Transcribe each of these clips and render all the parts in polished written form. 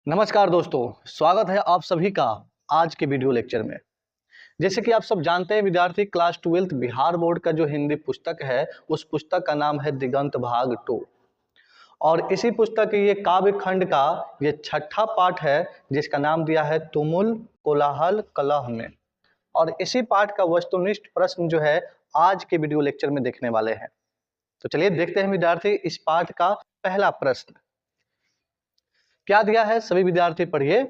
नमस्कार दोस्तों, स्वागत है आप सभी का आज के वीडियो लेक्चर में। जैसे कि आप सब जानते हैं विद्यार्थी, क्लास 12 बिहार बोर्ड का जो हिंदी पुस्तक है उस पुस्तक का नाम है दिगंत भाग 2। और इसी पुस्तक के ये काव्य खंड का ये छठा पाठ है जिसका नाम दिया है तुमुल कोलाहल कलह में। और इसी पाठ का वस्तुनिष्ठ प्रश्न जो है आज के वीडियो लेक्चर में देखने वाले हैं। तो चलिए देखते हैं विद्यार्थी इस पाठ का पहला प्रश्न क्या दिया है। सभी विद्यार्थी पढ़िए।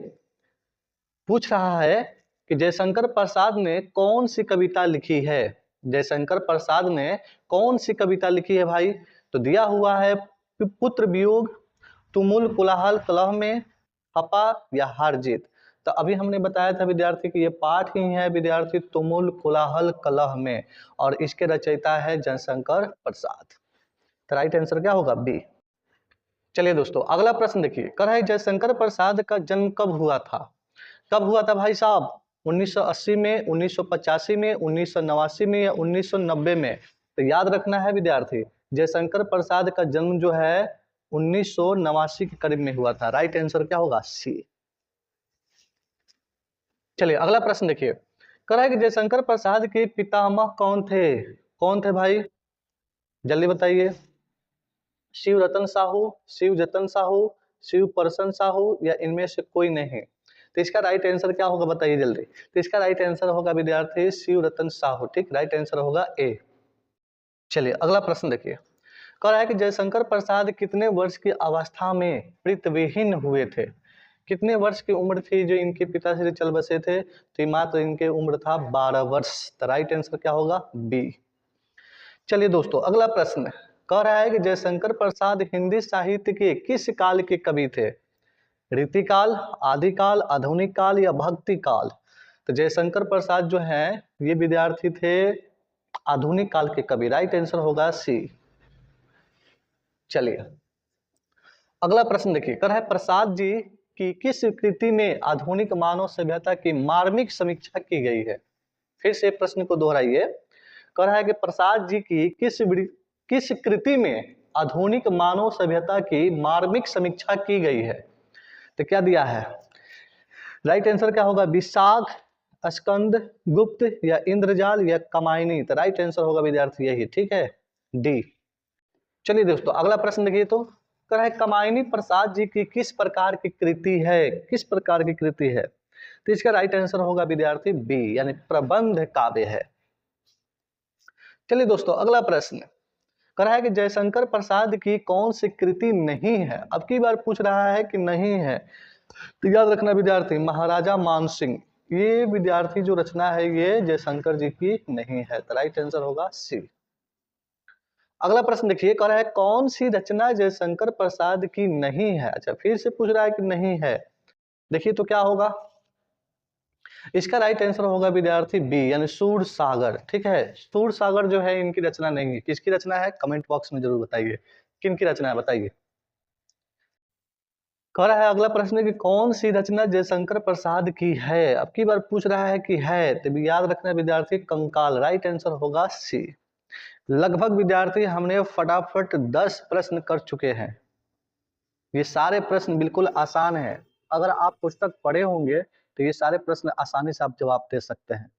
पूछ रहा है कि जयशंकर प्रसाद ने कौन सी कविता लिखी है। जयशंकर प्रसाद ने कौन सी कविता लिखी है भाई। तो दिया हुआ है पुत्र वियोग, तुमुल कोलाहल कलह में, हपा या हार जीत। तो अभी हमने बताया था विद्यार्थी कि ये पाठ ही है विद्यार्थी तुमुल कोलाहल कलह में, और इसके रचयिता है जयशंकर प्रसाद। तो राइट आंसर क्या होगा? बी। चलिए दोस्तों अगला प्रश्न देखिए। कह रहा है जयशंकर प्रसाद का जन्म कब हुआ था। कब हुआ था भाई साहब? 1980 में, 1985 में, 1989 में या 1990 में। तो याद रखना है विद्यार्थी, जयशंकर प्रसाद का जन्म जो है 1989 के करीब में हुआ था। राइट आंसर क्या होगा? सी। चलिए अगला प्रश्न देखिए। कह रहा है कि जयशंकर प्रसाद के पितामह कौन थे। कौन थे भाई, जल्दी बताइए। शिव रतन साहू, शिव जतन साहू, शिव प्रसन्न साहू या इनमें से कोई नहीं। तो इसका राइट आंसर क्या होगा बताइए जल्दी। तो इसका राइट आंसर होगा विद्यार्थी शिव रतन साहू। ठीक, राइट आंसर होगा ए। चलिए अगला प्रश्न देखिए। कह रहा है कि जयशंकर प्रसाद कितने वर्ष की अवस्था में पितृविहीन हुए थे। कितने वर्ष की उम्र थी जो इनके पिताश्री चल बसे थे। तो मात्र इनके उम्र था 12 वर्ष। तो राइट आंसर क्या होगा? बी। चलिए दोस्तों अगला प्रश्न कह रहा है कि जयशंकर प्रसाद हिंदी साहित्य के किस काल के कवि थे। रीतिकाल, आदिकाल, आधुनिक काल या भक्ति काल। तो जयशंकर प्रसाद जो है ये विद्यार्थी थे आधुनिक काल के कवि। राइट आंसर होगा सी। चलिए अगला प्रश्न देखिए। कह रहा है प्रसाद जी की किस कृति में आधुनिक मानव सभ्यता की मार्मिक समीक्षा की गई है। फिर से प्रश्न को दोहराइए। कह रहा है कि प्रसाद जी की किस कृति में आधुनिक मानव सभ्यता की मार्मिक समीक्षा की गई है। तो क्या दिया है? राइट आंसर क्या होगा? विशाख, स्कंद, गुप्त या इंद्रजाल या कमायनी। तो राइट आंसर होगा विद्यार्थी यही। ठीक है, डी। चलिए दोस्तों अगला प्रश्न देखिए। तो कह रहा है कमायनी प्रसाद जी की किस प्रकार की कृति है। किस प्रकार की कृति है। तो इसका राइट आंसर होगा विद्यार्थी बी, यानी प्रबंध काव्य है। चलिए दोस्तों अगला प्रश्न कह रहा है कि जयशंकर प्रसाद की कौन सी कृति नहीं है। अब की बार पूछ रहा है कि नहीं है। तो याद रखना विद्यार्थी महाराजा मानसिंह, ये विद्यार्थी जो रचना है ये जयशंकर जी की नहीं है। तो राइट आंसर होगा सी। अगला प्रश्न देखिए। कह रहा है कौन सी रचना जयशंकर प्रसाद की नहीं है। अच्छा फिर से पूछ रहा है कि नहीं है। देखिए तो क्या होगा? इसका राइट आंसर होगा विद्यार्थी बी, यानी सूर सागर। ठीक है, सूर सागर जो है इनकी रचना नहीं है। किसकी रचना है? कमेंट बॉक्स में जरूर बताइए किन की रचना है, बताइए। कह रहा है अगला प्रश्न कि कौन सी रचना जयशंकर प्रसाद की है। अब की बार पूछ रहा है कि है, तो याद रखना विद्यार्थी कंकाल। राइट आंसर होगा सी। लगभग विद्यार्थी हमने फटाफट 10 प्रश्न कर चुके हैं। ये सारे प्रश्न बिल्कुल आसान है। अगर आप पुस्तक पढ़े होंगे तो ये सारे प्रश्न आसानी से आप जवाब दे सकते हैं।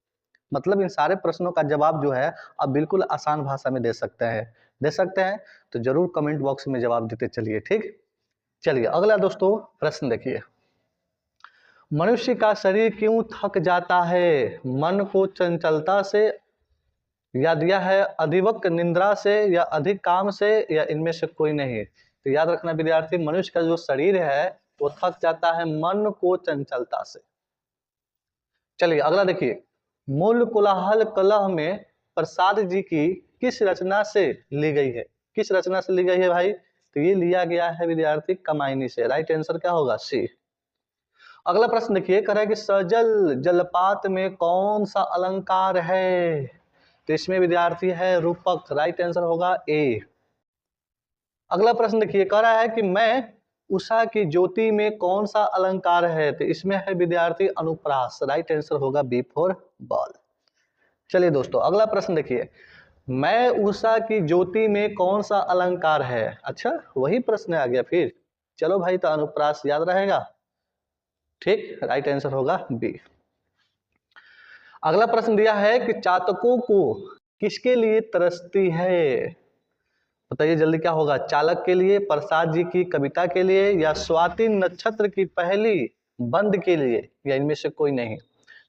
मतलब इन सारे प्रश्नों का जवाब जो है आप बिल्कुल आसान भाषा में दे सकते हैं। तो जरूर कमेंट बॉक्स में जवाब देते चलिए। ठीक, चलिए अगला दोस्तों प्रश्न देखिए। मनुष्य का शरीर क्यों थक जाता है। मन को चंचलता से, या दिया है अधिवक निंद्रा से, या अधिक काम से, या इनमें से कोई नहीं। तो याद रखना विद्यार्थी मनुष्य का जो शरीर है वो थक जाता है मन को चंचलता से। चलिए अगला देखिए। मूल कोलाहल कलह में प्रसाद जी की किस रचना से ली गई है। किस रचना से ली गई है भाई। तो ये लिया गया है विद्यार्थी कमायनी से। राइट आंसर क्या होगा? सी। अगला प्रश्न देखिए। कह रहा है कि सजल जलपात में कौन सा अलंकार है। तो इसमें विद्यार्थी है रूपक। राइट आंसर होगा ए। अगला प्रश्न देखिए। कह रहा है कि मैं उषा की ज्योति में कौन सा अलंकार है। तो इसमें है विद्यार्थी अनुप्रास। राइट आंसर होगा बी फॉर बॉल। चलिए दोस्तों अगला प्रश्न देखिए। मैं उषा की ज्योति में कौन सा अलंकार है। अच्छा वही प्रश्न आ गया फिर। चलो भाई, तो अनुप्रास याद रहेगा। ठीक, राइट आंसर होगा बी। अगला प्रश्न दिया है कि चातकों को किसके लिए तरसती है? बताइए जल्दी, क्या होगा? चालक के लिए, प्रसाद जी की कविता के लिए, या स्वाति नक्षत्र की पहली बंद के लिए, या इनमें से कोई नहीं?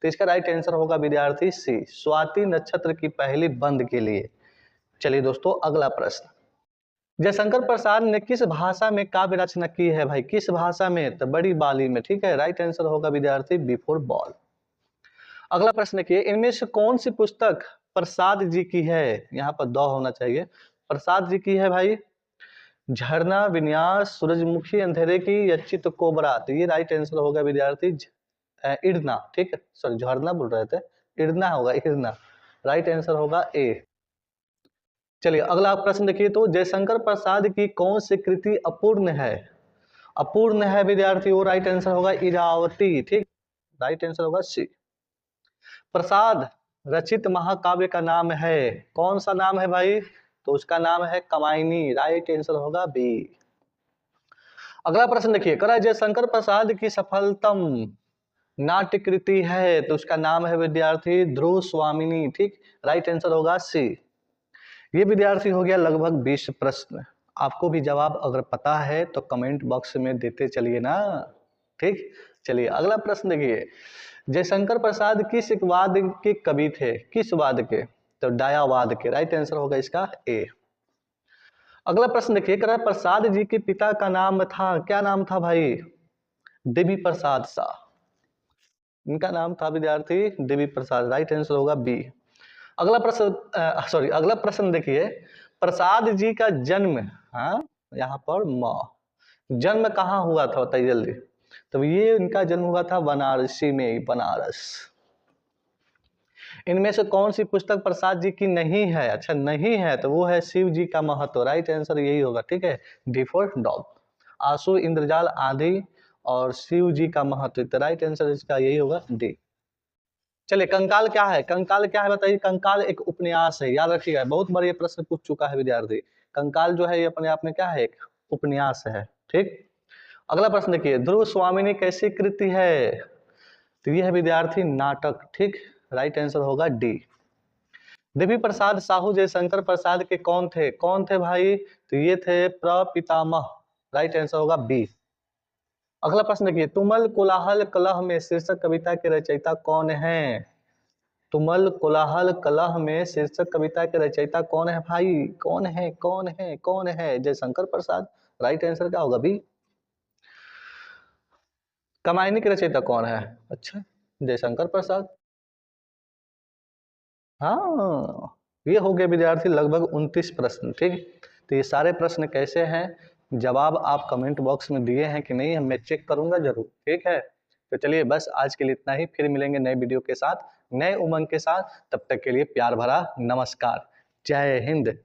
तो इसका राइट आंसर होगा विद्यार्थी सी, स्वाति नक्षत्र की पहली बंद के लिए। चलिए दोस्तों, अगला प्रश्न, जयशंकर प्रसाद ने किस भाषा में काव्य रचना की है? भाई किस भाषा में? तो बड़ी बाली में। ठीक है, राइट आंसर होगा विद्यार्थी बिफोर बॉल। अगला प्रश्न देखिए, इनमें से कौन सी पुस्तक प्रसाद जी की है? यहाँ पर दो होना चाहिए। प्रसाद जी की है भाई झरना, विन्यास, सूरजमुखी अंधेरे की, या चित्त कोबरा? तो ये राइट आंसर होगा विद्यार्थी इरना। ठीक है, सॉरी झरना बोल रहे थे, इरना होगा, इरना। राइट आंसर होगा ए। चलिए अगला प्रश्न देखिए, तो जयशंकर प्रसाद की कौन सी कृति अपूर्ण है? अपूर्ण है विद्यार्थी, वो राइट आंसर होगा इरावती। ठीक, राइट आंसर होगा सी। प्रसाद रचित महाकाव्य का नाम है, कौन सा नाम है भाई? तो उसका नाम है कामायनी। राइट आंसर होगा बी। अगला प्रश्न देखिए, कह रहा है जयशंकर प्रसाद की सफलतम नाट्य कृति है, तो उसका नाम है विद्यार्थी ध्रुव स्वामिनी। ठीक, राइट आंसर होगा सी। ये विद्यार्थी हो गया लगभग 20 प्रश्न। आपको भी जवाब अगर पता है तो कमेंट बॉक्स में देते चलिए ना। ठीक, चलिए अगला प्रश्न देखिए, जयशंकर प्रसाद किस वाद के कवि थे? किस वाद के? तो डायावाद के। राइट आंसर होगा इसका ए। अगला प्रश्न देखिए, कह रहा है प्रसाद जी के पिता का नाम था, क्या नाम था भाई? देवी प्रसाद शाह। इनका नाम था विद्यार्थी देवी प्रसाद। राइट आंसर होगा बी। अगला प्रश्न अगला प्रश्न देखिए, प्रसाद जी का जन्म, हाँ यहाँ पर जन्म कहाँ हुआ था? बताइए जल्दी। तो ये इनका जन्म हुआ था बनारसी में, बनारस। इनमें से कौन सी पुस्तक प्रसाद जी की नहीं है? अच्छा नहीं है, तो वो है शिव जी का महत्व। राइट आंसर यही होगा। ठीक है, डी फॉर डॉग। आंसू, इंद्रजाल, आंधी और शिव जी का महत्व, तो राइट आंसर इसका यही होगा डी। चलिए कंकाल क्या है? कंकाल क्या है बताइए? कंकाल एक उपन्यास है, याद रखिएगा, बहुत बार ये प्रश्न पूछ चुका है विद्यार्थी। कंकाल जो है ये अपने आप में क्या है? एक उपन्यास है। ठीक, अगला प्रश्न देखिए, ध्रुव स्वामिनी कैसी कृति है? तो ये है विद्यार्थी नाटक। ठीक, राइट आंसर होगा डी। देवी प्रसाद साहू जयशंकर प्रसाद के कौन थे? कौन थे भाई? तो ये थे प्रपितामह। राइट आंसर होगा बी। अगला प्रश्न देखिए, तुमल कोलाहल कलह में शीर्षक कविता के रचयिता कौन है? तुमल कोलाहल कलह में शीर्षक कविता के रचयिता कौन है भाई? कौन है, कौन है, कौन है? जयशंकर प्रसाद। राइट आंसर क्या होगा बी। कामायनी के रचयिता कौन है? अच्छा, जयशंकर प्रसाद। हाँ, ये हो गए विद्यार्थी लगभग 29 प्रश्न। ठीक, तो ये सारे प्रश्न कैसे हैं, जवाब आप कमेंट बॉक्स में दिए हैं कि नहीं, मैं चेक करूंगा जरूर। ठीक है, तो चलिए बस आज के लिए इतना ही, फिर मिलेंगे नए वीडियो के साथ, नए उमंग के साथ। तब तक के लिए प्यार भरा नमस्कार। जय हिंद।